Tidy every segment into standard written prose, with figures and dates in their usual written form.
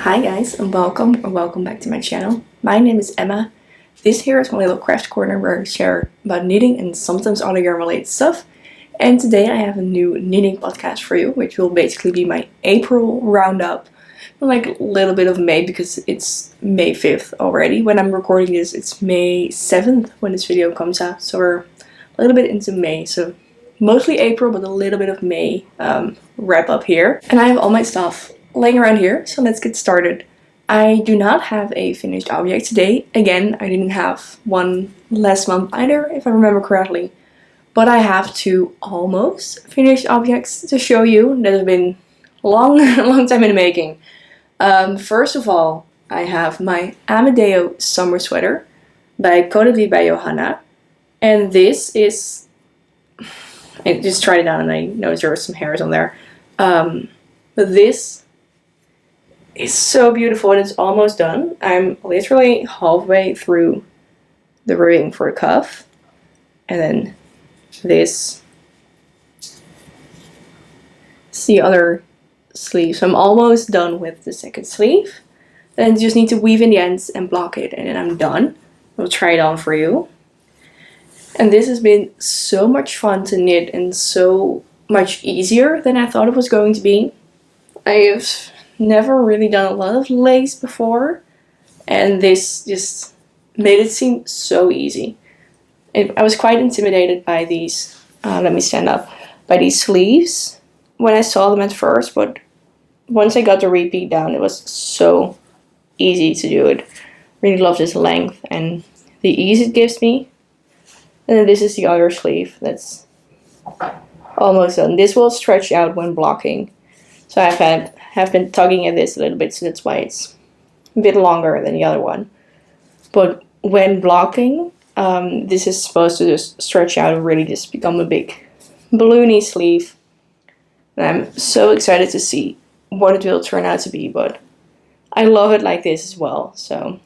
Hi guys, and welcome back to my channel. My name is Emma. This here is my little craft corner where I share about knitting and sometimes other yarn related stuff. And today I have a new knitting podcast for you, which will basically be my April roundup. Like a little bit of May because it's May 5th already. When I'm recording this, it's May 7th when this video comes out. So we're a little bit into May. So mostly April, but a little bit of May wrap up here. And I have all my stuff laying around here, so let's get started. I do not have a finished object today. Again, I didn't have one last month either, if I remember correctly. But I have two almost finished objects to show you that have been a long time in the making. First of all, I have my Amadeo summer sweater by Codedly by Johanna. And this is... I just tried it on and I noticed there were some hairs on there. But this is so beautiful and it's almost done. I'm literally halfway through the ribbing for the cuff. And then this is the other sleeve. So I'm almost done with the second sleeve. Then just need to weave in the ends and block it and then I'm done. I'll try it on for you. And this has been so much fun to knit and so much easier than I thought it was going to be. I've never really done a lot of lace before, and this just made it seem so easy. I was quite intimidated by these, let me stand up, by these sleeves when I saw them at first, but once I got the repeat down, it was so easy to do it. Really love this length and the ease it gives me. And then this is the other sleeve that's almost done. This will stretch out when blocking. So I have been tugging at this a little bit, so that's why it's a bit longer than the other one. But when blocking, this is supposed to just stretch out and really just become a big balloony sleeve. And I'm so excited to see what it will turn out to be, but I love it like this as well. So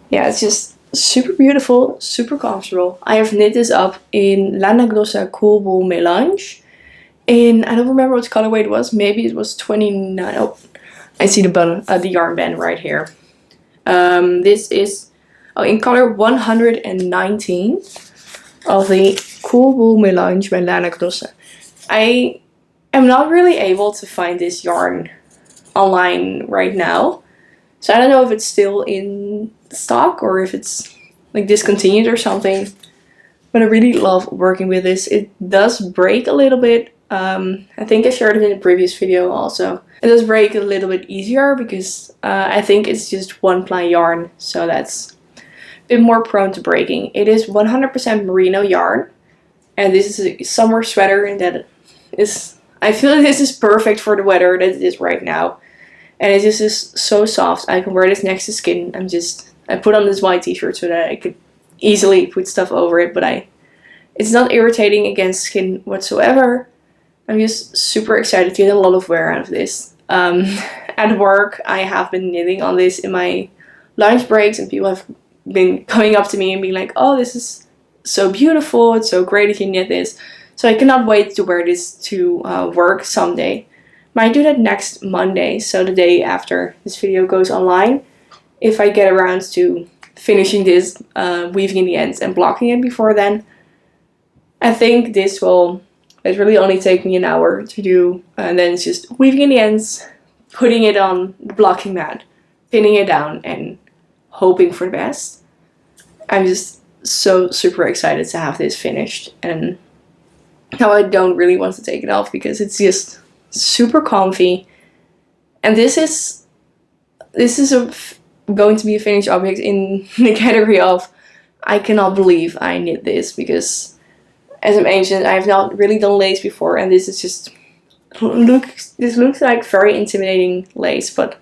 yeah, it's just super beautiful, super comfortable. I have knit this up in Lana Grossa Cool Wool Melange. And I don't remember what colorway it was. Maybe it was 29. Oh, I see the button, the yarn band right here. This is in color 119 of the Cool Wool Melange by Lana Grossa. I am not really able to find this yarn online right now. So I don't know if it's still in stock or if it's like discontinued or something. But I really love working with this. It does break a little bit. I think I shared it in a previous video also. It does break a little bit easier because I think it's just one ply yarn, so that's a bit more prone to breaking. It is 100% merino yarn, and this is a summer sweater, and that is, I feel like this is perfect for the weather that it is right now. And it just is so soft. I can wear this next to skin. I put on this white t-shirt so that I could easily put stuff over it, but it's not irritating against skin whatsoever. I'm just super excited to get a lot of wear out of this. At work, I have been knitting on this in my lunch breaks, and people have been coming up to me and being like, oh, this is so beautiful, it's so great that you knit this. So I cannot wait to wear this to work someday. Might do that next Monday, so the day after this video goes online, if I get around to finishing this, weaving in the ends and blocking it before then. I think this will literally only take me an hour to do, and then it's just weaving in the ends, putting it on the blocking mat, pinning it down, and hoping for the best. I'm just so super excited to have this finished, and now I don't really want to take it off because it's just super comfy. And this is going to be a finished object in the category of I cannot believe I knit this, because as I mentioned, I have not really done lace before, and this is just this looks like very intimidating lace, but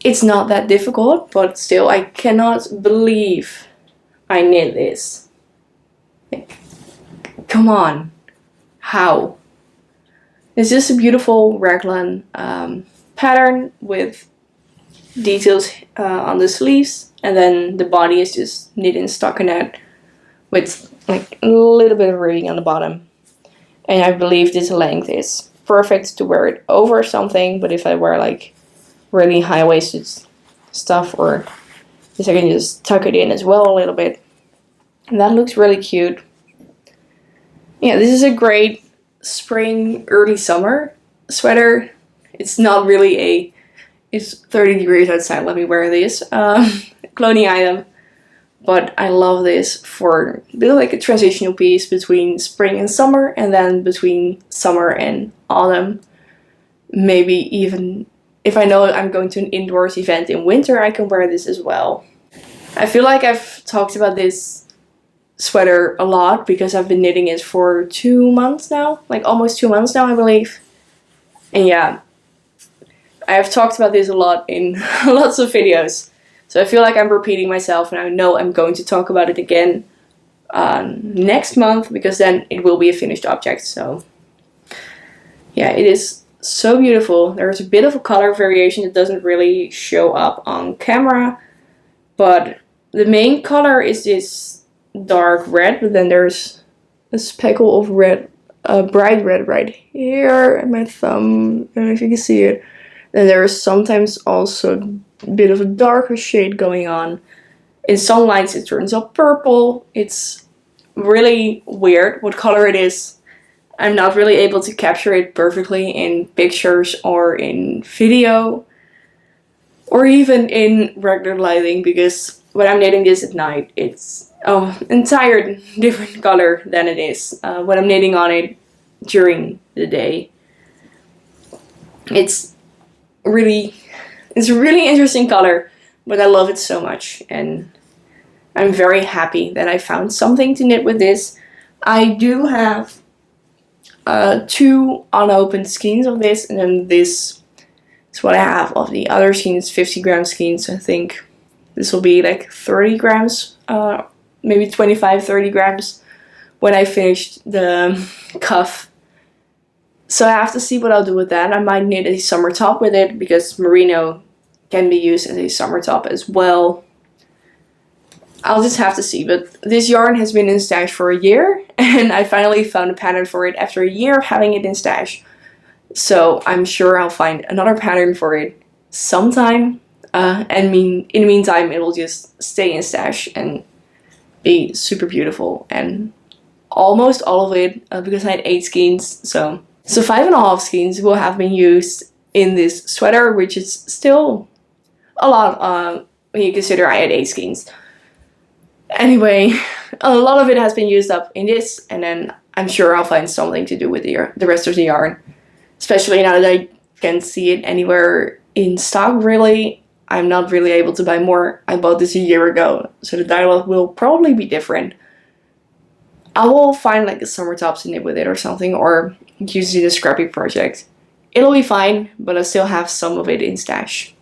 it's not that difficult. But still, I cannot believe I knit this. Like, come on, how? It's just a beautiful raglan pattern with details on the sleeves, and then the body is just knit in stockinette with like a little bit of ribbing on the bottom. And I believe this length is perfect to wear it over something, but if I wear like really high-waisted stuff, or just I can just tuck it in as well a little bit. And that looks really cute. Yeah, this is a great spring, early summer sweater. It's not really it's 30 degrees outside, let me wear this clothing item. But I love this for a bit of like a transitional piece between spring and summer, and then between summer and autumn. Maybe even if I know I'm going to an indoors event in winter, I can wear this as well. I feel like I've talked about this sweater a lot because I've been knitting it for 2 months now, like almost 2 months now, I believe. And yeah, I have talked about this a lot in lots of videos. So I feel like I'm repeating myself, and I know I'm going to talk about it again next month, because then it will be a finished object. So yeah, it is so beautiful. There's a bit of a color variation that doesn't really show up on camera, but the main color is this dark red, but then there's a speckle of red, bright red right here at my thumb. I don't know if you can see it. Then there is sometimes also a bit of a darker shade going on. In some lights it turns up purple. It's really weird what color it is. I'm not really able to capture it perfectly in pictures or in video, or even in regular lighting, because when I'm knitting this at night, it's entire different color than it is when I'm knitting on it during the day. It's really interesting color, but I love it so much, and I'm very happy that I found something to knit with this. I do have 2 unopened skeins of this, and then this is what I have of the other skeins, 50-gram skeins. I think this will be like 30 grams, maybe 25-30 grams when I finished the cuff. So I have to see what I'll do with that. I might knit a summer top with it, because merino can be used as a summer top as well. I'll just have to see. But this yarn has been in stash for a year, and I finally found a pattern for it after a year of having it in stash. So I'm sure I'll find another pattern for it sometime. And in the meantime, it will just stay in stash and be super beautiful. And almost all of it, because I had 8 skeins, so 5.5 skeins will have been used in this sweater, which is still a lot when you consider I had 8 skeins. Anyway, a lot of it has been used up in this, and then I'm sure I'll find something to do with the rest of the yarn. Especially now that I can't see it anywhere in stock, really. I'm not really able to buy more. I bought this a year ago, so the dialogue will probably be different. I will find like a summer top to knit with it or something, or use it in a scrappy project. It'll be fine, but I still have some of it in stash.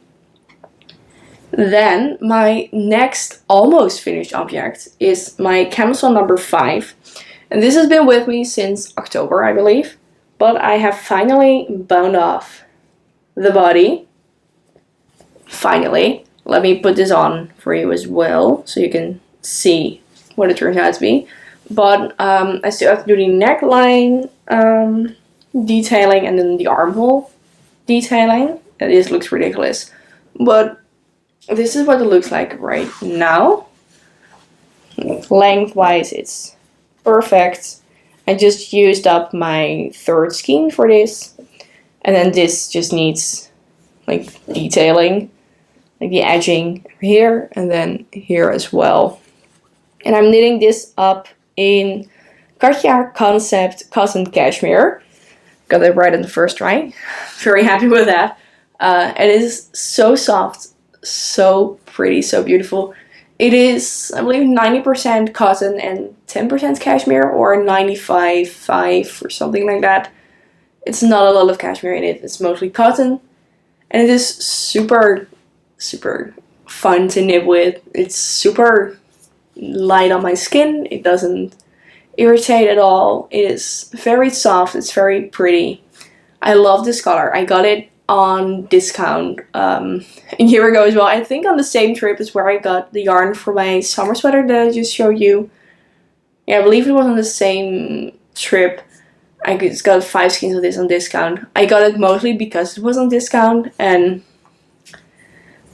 Then my next almost finished object is my camisole number 5. And this has been with me since October, I believe. But I have finally bound off the body. Finally. Let me put this on for you as well, so you can see what it turns out to be. But I still have to do the neckline detailing, and then the armhole detailing. And this looks ridiculous. But this is what it looks like right now. Lengthwise, it's perfect. I just used up my 3rd skein for this. And then this just needs like detailing, like the edging here and then here as well. And I'm knitting this up in Katja Concept Cotton Cashmere. Got it right on the first try. Very happy with that. It is so soft, so pretty, so beautiful. It is, I believe, 90% cotton and 10% cashmere, or 95.5 or something like that. It's not a lot of cashmere in it. It's mostly cotton, and it is super, super fun to knit with. It's super light on my skin. It doesn't irritate at all. It is very soft. It's very pretty. I love this color. I got it on discount a year ago as well. I think on the same trip as where I got the yarn for my summer sweater that I just showed you. Yeah, I believe it was on the same trip. I just got 5 skeins of this on discount. I got it mostly because it was on discount, and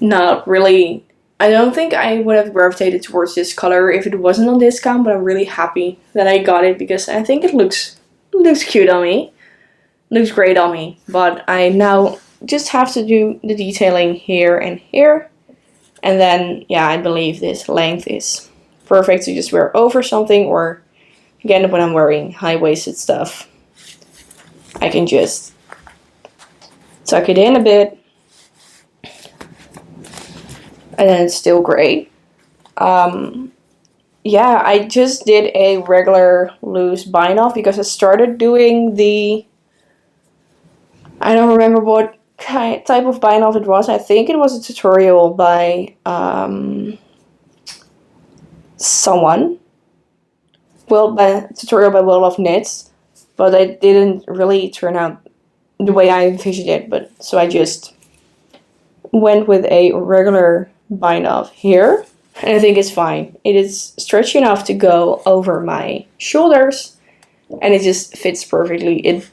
not really. I don't think I would have gravitated towards this color if it wasn't on discount, but I'm really happy that I got it because I think it looks cute on me. Looks great on me. But I now just have to do the detailing here and here. And then, yeah, I believe this length is perfect to just wear over something, or again, when I'm wearing high-waisted stuff, I can just tuck it in a bit. And then it's still great. Yeah, I just did a regular loose bind off because I started doing the, I don't remember what type of bind off it was. I think it was a tutorial by someone. Well, by tutorial by World of Knits, but it didn't really turn out the way I envisioned it. But so I just went with a regular bind off here, and I think it's fine. It is stretchy enough to go over my shoulders, and it just fits perfectly. It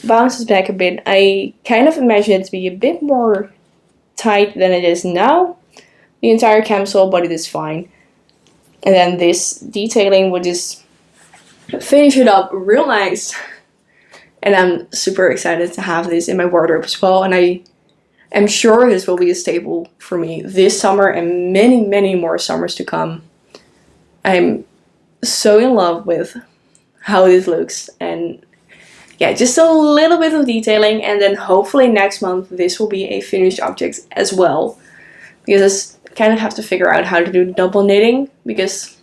bounces back a bit. I kind of imagine it to be a bit more tight than it is now, the entire camisole, but it is fine. And then this detailing would just finish it up real nice. And I'm super excited to have this in my wardrobe as well. And I'm sure this will be a staple for me this summer and many, many more summers to come. I'm so in love with how this looks. And yeah, just a little bit of detailing. And then hopefully next month this will be a finished object as well. Because I kind of have to figure out how to do double knitting. Because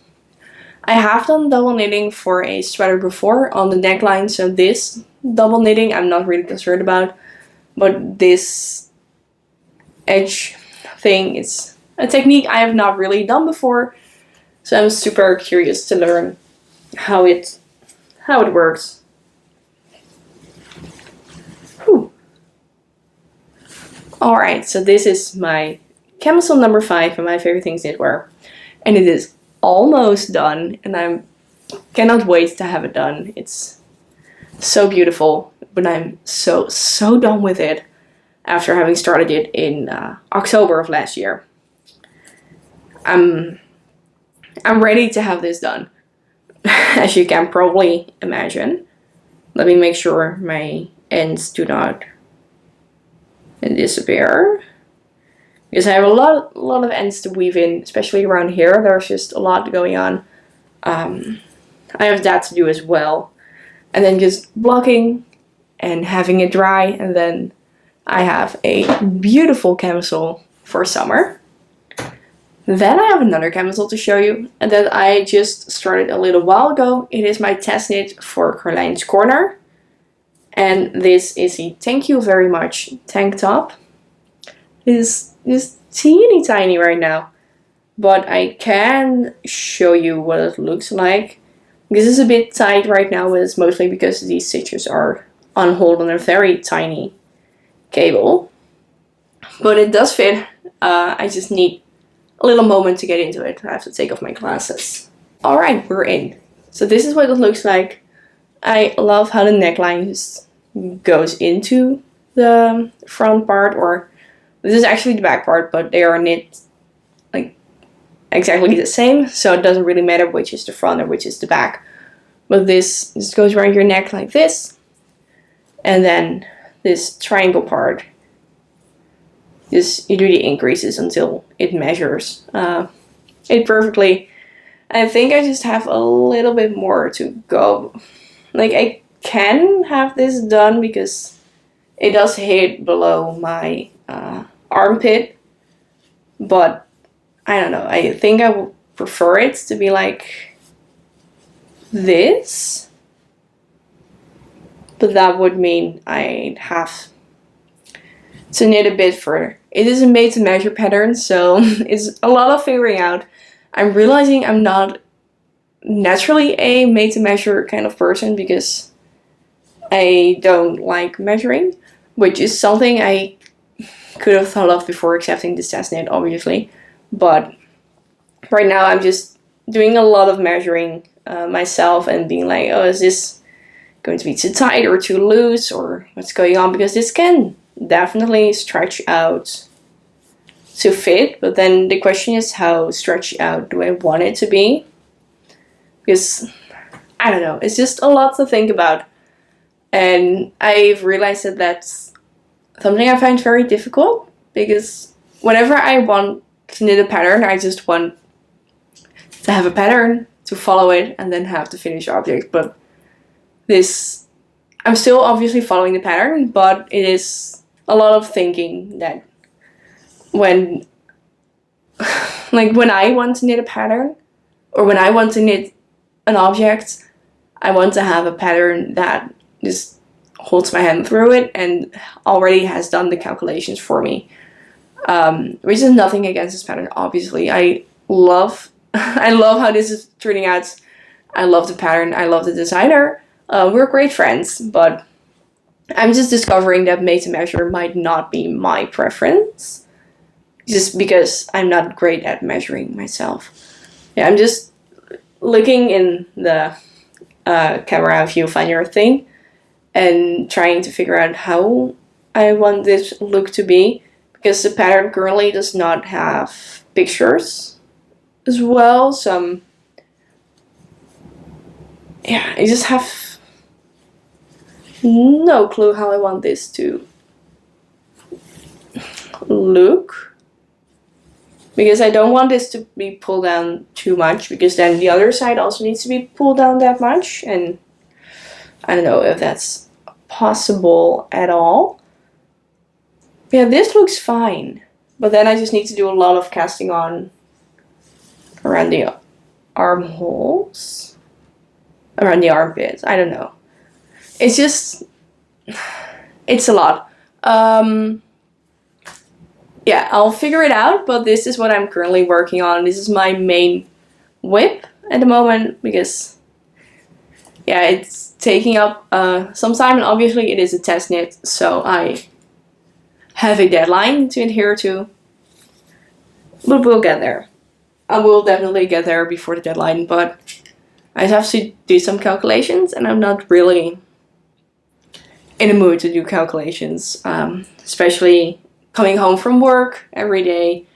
I have done double knitting for a sweater before on the neckline. So this double knitting I'm not really concerned about. But this edge thing is a technique I have not really done before, so I'm super curious to learn how it works. Alright, so this is my camisole number 5 and my favorite things knitwear, and it is almost done, and I cannot wait to have it done. It's so beautiful, but I'm so done with it after having started it in October of last year. I'm ready to have this done, as you can probably imagine. Let me make sure my ends do not disappear, because I have a lot of ends to weave in, especially around here. There's just a lot going on. I have that to do as well, and then just blocking and having it dry, and then I have a beautiful camisole for summer. Then I have another camisole to show you, and that I just started a little while ago. It is my test knit for Carlijn's Corner. And this is a thank you very much tank top. It is just teeny tiny right now, but I can show you what it looks like. This is a bit tight right now, but it's mostly because these stitches are on hold on a very tiny cable. But it does fit. I just need a little moment to get into it. I have to take off my glasses. Alright, we're in. So this is what it looks like. I love how the neckline just goes into the front part, or this is actually the back part, but they are knit like exactly the same, so it doesn't really matter which is the front or which is the back. But this just goes around your neck like this, and then this triangle part, you do the increases until it measures it perfectly. I think I just have a little bit more to go. Like, I can have this done because it does hit below my armpit, but I don't know. I think I would prefer it to be like this, but that would mean I'd have to knit a bit further. It is a made to measure pattern, so it's a lot of figuring out. I'm realizing I'm not naturally a made to measure kind of person because I don't like measuring, which is something I could have thought of before accepting this test knit, obviously. But right now I'm just doing a lot of measuring myself and being like, oh, is this going to be too tight or too loose, or what's going on? Because this can definitely stretch out to fit, but then the question is how stretched out do I want it to be? Because, I don't know, it's just a lot to think about. And I've realized that that's something I find very difficult, because whenever I want to knit a pattern, I just want to have a pattern, to follow it, and then have the finished object. But this, I'm still obviously following the pattern, but it is a lot of thinking that when when I want to knit a pattern, or when I want to knit an object, I want to have a pattern that just holds my hand through it and already has done the calculations for me. Which is nothing against this pattern, obviously. I love how this is turning out. I love the pattern, I love the designer. We're great friends, but I'm just discovering that made to measure might not be my preference, just because I'm not great at measuring myself. Yeah, I'm just looking in the camera viewfinder thing and trying to figure out how I want this look to be, because the pattern currently does not have pictures as well, so yeah, I just have no clue how I want this to look, because I don't want this to be pulled down too much, because then the other side also needs to be pulled down that much, and I don't know if that's possible at all. Yeah, this looks fine, but then I just need to do a lot of casting on around the armholes, around the armpits. I don't know. It's just, it's a lot. Yeah, I'll figure it out, but this is what I'm currently working on. This is my main whip at the moment, because yeah, it's taking up some time, and obviously it is a test knit, so I have a deadline to adhere to, but we'll get there. I will definitely get there before the deadline, but I have to do some calculations, and I'm not really in a mood to do calculations, especially coming home from work every day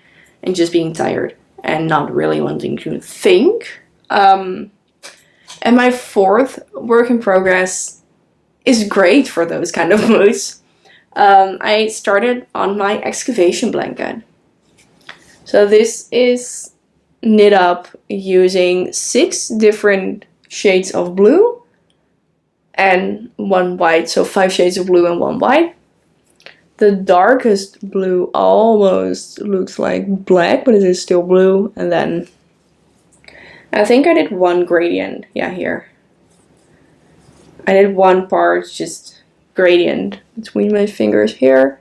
and just being tired and not really wanting to think. And my fourth work in progress is great for those kind of moods. I started on my excavation blanket. So this is knit up using 6 different shades of blue and 1 white, so 5 shades of blue and 1 white. The darkest blue almost looks like black, but it is still blue. And then I think I did 1 gradient. Yeah, here. I did 1 part just gradient between my fingers here.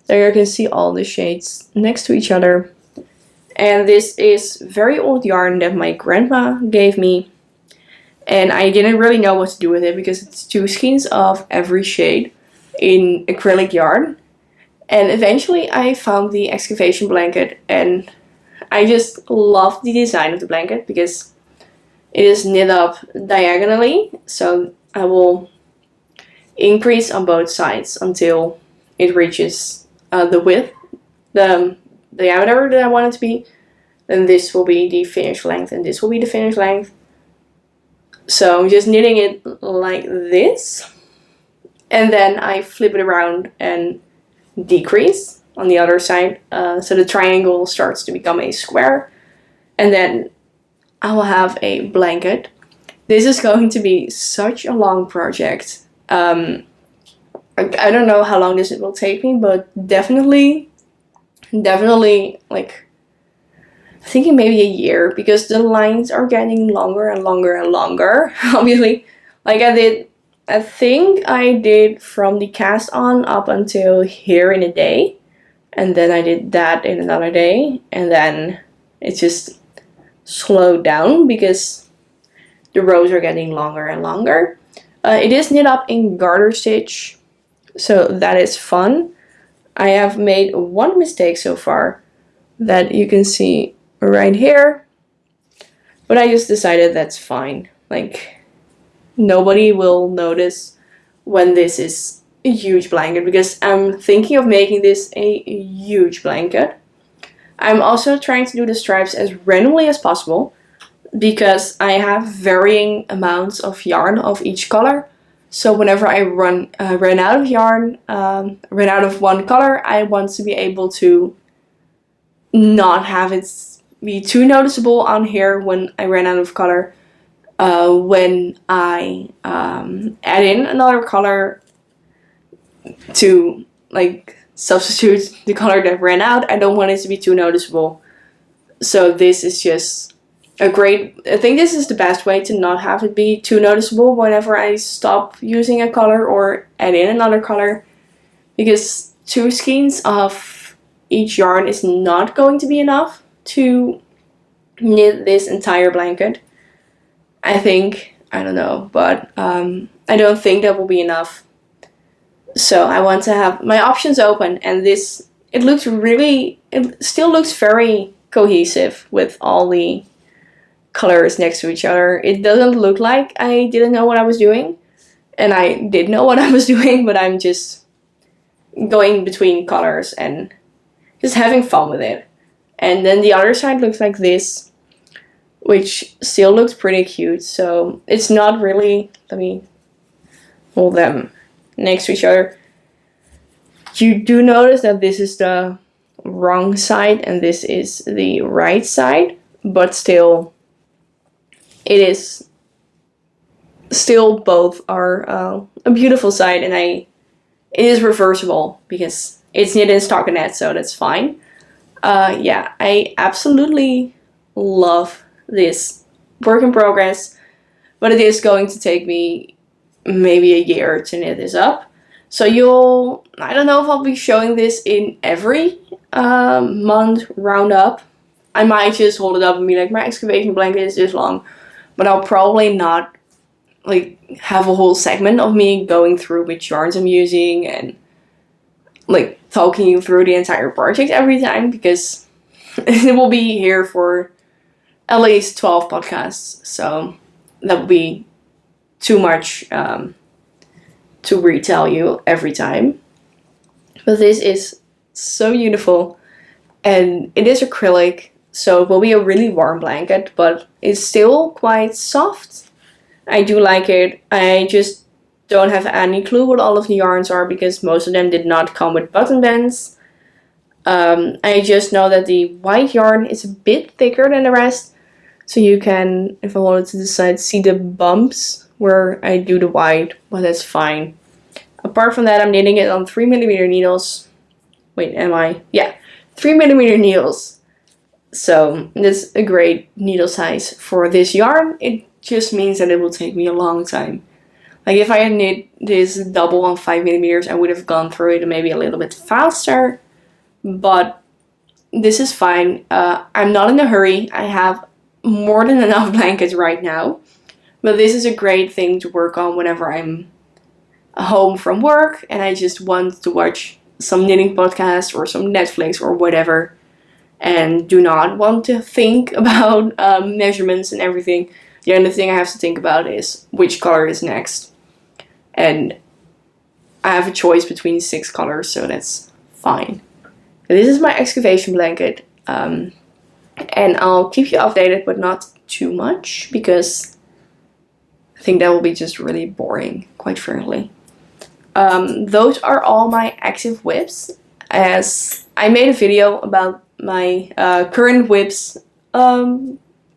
There you can see all the shades next to each other. And this is very old yarn that my grandma gave me. And I didn't really know what to do with it, because it's 2 skeins of every shade in acrylic yarn. And eventually I found the excavation blanket, and I just love the design of the blanket, because it is knit up diagonally, so I will increase on both sides until it reaches the width, the diameter that I want it to be. Then this will be the finished length, and this will be the finished length. So I'm just knitting it like this, and then I flip it around and decrease on the other side, so the triangle starts to become a square, and then I will have a blanket. This is going to be such a long project. I don't know how long this will take me, but definitely like thinking maybe a year, because the lines are getting longer and longer and longer. Obviously, like I think I did from the cast on up until here in a day, and then I did that in another day, and then it just slowed down because the rows are getting longer and longer. It is knit up in garter stitch, so that is fun. I have made 1 mistake so far that you can see right here, but I just decided that's fine. Like, nobody will notice when this is a huge blanket, because I'm thinking of making this a huge blanket. I'm also trying to do the stripes as randomly as possible because I have varying amounts of yarn of each color. So whenever I run out of yarn, run out of one color, I want to be able to not have it be too noticeable on here when I ran out of color. When I add in another color to like substitute the color that ran out, I don't want it to be too noticeable. So this is just I think this is the best way to not have it be too noticeable whenever I stop using a color or add in another color, because 2 skeins of each yarn is not going to be enough to knit this entire blanket. I don't know, but I don't think that will be enough. So I want to have my options open, and it still looks very cohesive with all the colors next to each other. It doesn't look like I didn't know what I was doing, and I did know what I was doing, but I'm just going between colors and just having fun with it. And then the other side looks like this, which still looks pretty cute. So it's not really, let me hold them next to each other. You do notice that this is the wrong side and this is the right side, but still it is still both are a beautiful side, and it is reversible because it's knit in stockinette, so that's fine. Yeah, I absolutely love this work in progress, but it is going to take me maybe a year to knit this up. So I don't know if I'll be showing this in every month roundup. I might just hold it up and be like, my excavation blanket is this long, but I'll probably not like have a whole segment of me going through which yarns I'm using and like talking you through the entire project every time, because it will be here for at least 12 podcasts, so that would be too much to retell you every time. But this is so beautiful, and it is acrylic, so it will be a really warm blanket, but it's still quite soft. I do like it. I just don't have any clue what all of the yarns are because most of them did not come with button bands. I just know that the white yarn is a bit thicker than the rest, so you can, if I wanted to decide, see the bumps where I do the white, but that's fine. Apart from that, I'm knitting it on 3mm needles. Wait, am I? Yeah, 3mm needles. So that's a great needle size for this yarn. It just means that it will take me a long time. Like if I had knit this double on 5mm, I would have gone through it maybe a little bit faster. But this is fine. I'm not in a hurry. I have more than enough blankets right now. But this is a great thing to work on whenever I'm home from work and I just want to watch some knitting podcast or some Netflix or whatever, and do not want to think about measurements and everything. The only thing I have to think about is which color is next. And I have a choice between 6 colors, so that's fine. And this is my excavation blanket. And I'll keep you updated, but not too much, because I think that will be just really boring, quite frankly. Those are all my active whips, as I made a video about my current whips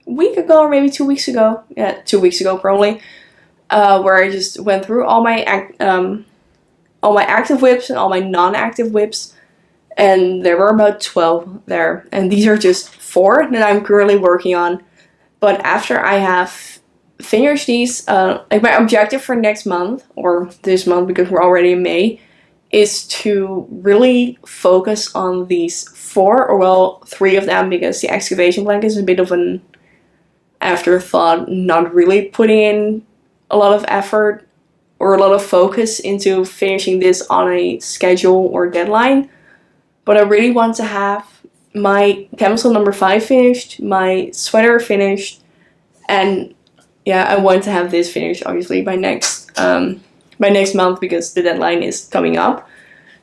week ago or maybe 2 weeks ago. Yeah, 2 weeks ago probably. Where I just went through all my active whips and all my non-active whips, and there were about 12 there, and these are just 4 that I'm currently working on. But after I have finished these, like my objective for next month, or this month because we're already in May, is to really focus on these 4, or well, 3 of them, because the excavation blanket is a bit of an afterthought, not really putting in a lot of effort or a lot of focus into finishing this on a schedule or deadline. But I really want to have my camisole number 5 finished, my sweater finished, and yeah, I want to have this finished obviously by next month, because the deadline is coming up.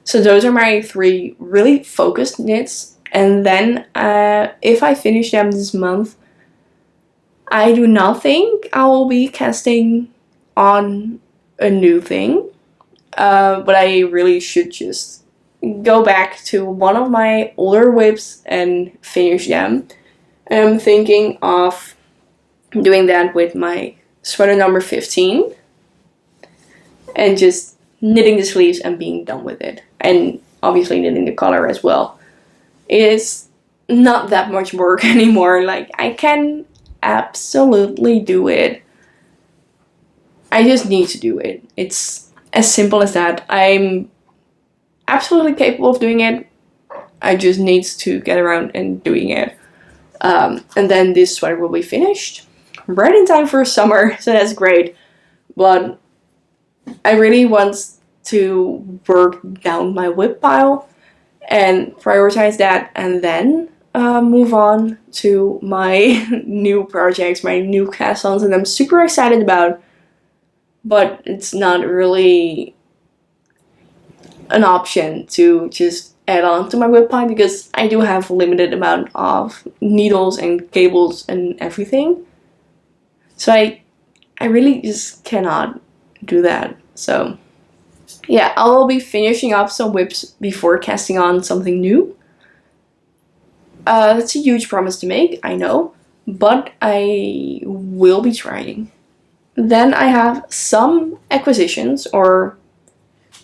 So those are my 3 really focused knits, And then if I finish them this month, I do not think I will be casting on a new thing. But I really should just go back to one of my older whips and finish them. And I'm thinking of doing that with my sweater number 15 and just knitting the sleeves and being done with it. And obviously knitting the collar as well. It is not that much work anymore. Like, I can absolutely do it. I just need to do it. It's as simple as that. I'm absolutely capable of doing it. I just need to get around and doing it. And then this sweater will be finished right in time for summer, so that's great. But I really want to work down my whip pile and prioritize that, and then move on to my new projects, my new cast-ons, and I'm super excited about. But it's not really an option to just add on to my whip pile because I do have a limited amount of needles and cables and everything. So I really just cannot do that. So yeah, I will be finishing up some whips before casting on something new. That's a huge promise to make, I know, but I will be trying. Then I have some acquisitions, or,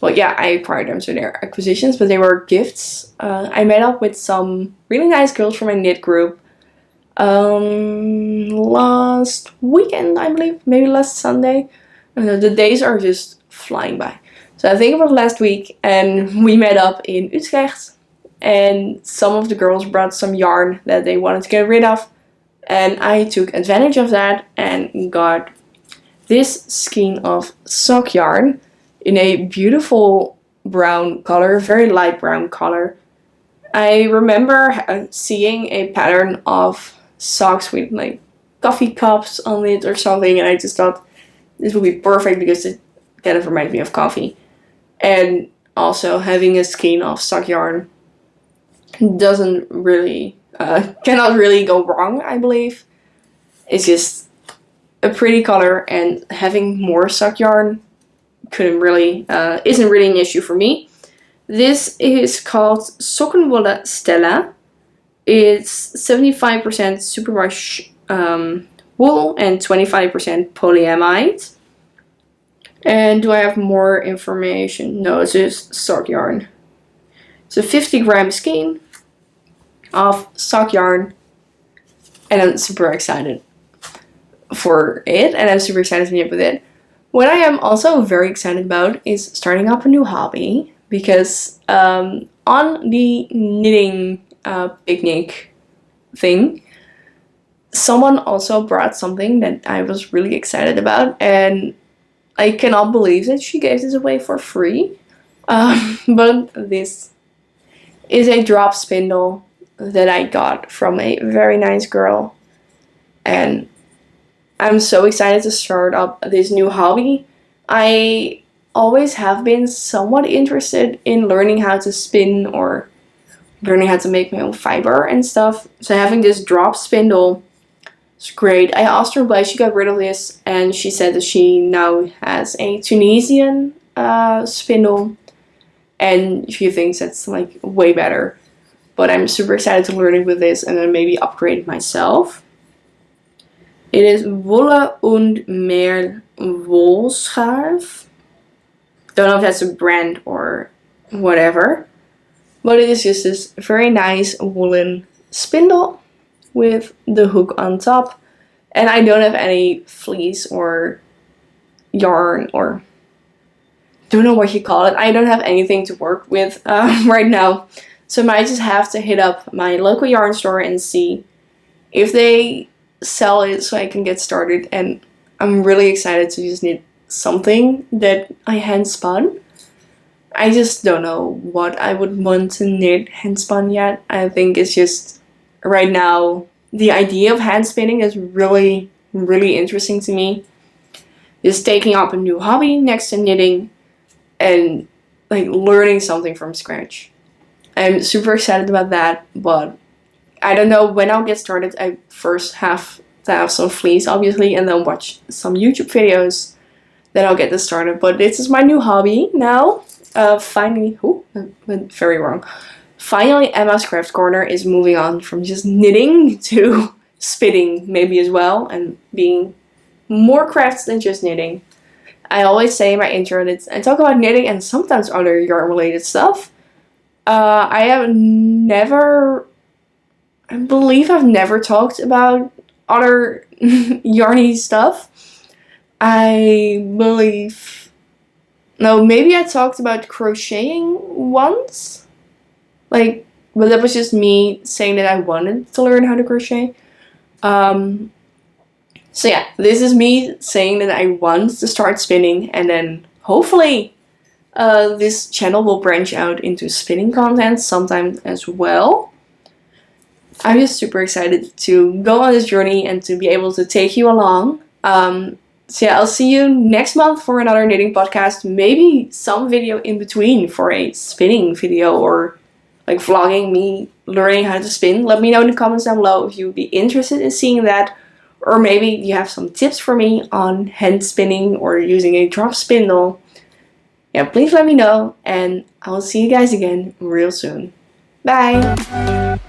well, yeah, I acquired them, so they're acquisitions, but they were gifts. I met up with some really nice girls from my knit group last weekend, I believe, maybe last Sunday. The days are just flying by. So I think it was last week, and we met up in Utrecht, and some of the girls brought some yarn that they wanted to get rid of, and I took advantage of that and got this skein of sock yarn in a beautiful brown color, very light brown color. I remember seeing a pattern of socks with like coffee cups on it or something, and I just thought this would be perfect because it kind of reminds me of coffee. And also having a skein of sock yarn doesn't really, cannot really go wrong, I believe. It's just a pretty color, and having more sock yarn isn't really an issue for me. This is called Sokkenwolle Stella. It's 75% superwash wool and 25% polyamide. And do I have more information? No, it's just sock yarn. It's a 50-gram skein of sock yarn, and I'm super excited for it, and I'm super excited to knit with it. What I am also very excited about is starting up a new hobby, because on the knitting picnic thing, someone also brought something that I was really excited about, and I cannot believe that she gave this away for free. But this is a drop spindle that I got from a very nice girl, and I'm so excited to start up this new hobby. I always have been somewhat interested in learning how to spin or learning how to make my own fiber and stuff. So having this drop spindle is great. I asked her why she got rid of this, and she said that she now has a Tunisian spindle, and she thinks that's like way better. But I'm super excited to learn it with this and then maybe upgrade it myself. It is Wolle und Meer Wollschaaf. Don't know if that's a brand or whatever. But it is just this very nice woolen spindle with the hook on top. And I don't have any fleece or yarn, or don't know what you call it. I don't have anything to work with right now. So I might just have to hit up my local yarn store and see if they sell it so I can get started. And I'm really excited to just knit something that I hand spun. I just don't know what I would want to knit hand spun yet. I think it's just right now the idea of hand spinning is really, really interesting to me. Just taking up a new hobby next to knitting and like learning something from scratch. I'm super excited about that, but I don't know when I'll get started. I first have to have some fleas, obviously, and then watch some YouTube videos. Then I'll get this started. But this is my new hobby now. Finally, I went very wrong. Finally, Emma's Craft Corner is moving on from just knitting to spinning, maybe as well, and being more crafts than just knitting. I always say in my intro that I talk about knitting and sometimes other yarn related stuff. I have never, I believe I've never talked about other yarny stuff. I believe, no, maybe I talked about crocheting once. Like, but that was just me saying that I wanted to learn how to crochet. So yeah, this is me saying that I want to start spinning, and then hopefully this channel will branch out into spinning content sometime as well. I'm just super excited to go on this journey and to be able to take you along. So yeah, I'll see you next month for another knitting podcast. Maybe some video in between for a spinning video, or like vlogging me learning how to spin. Let me know in the comments down below if you'd be interested in seeing that. Or maybe you have some tips for me on hand spinning or using a drop spindle. Yeah, please let me know, and I'll see you guys again real soon. Bye!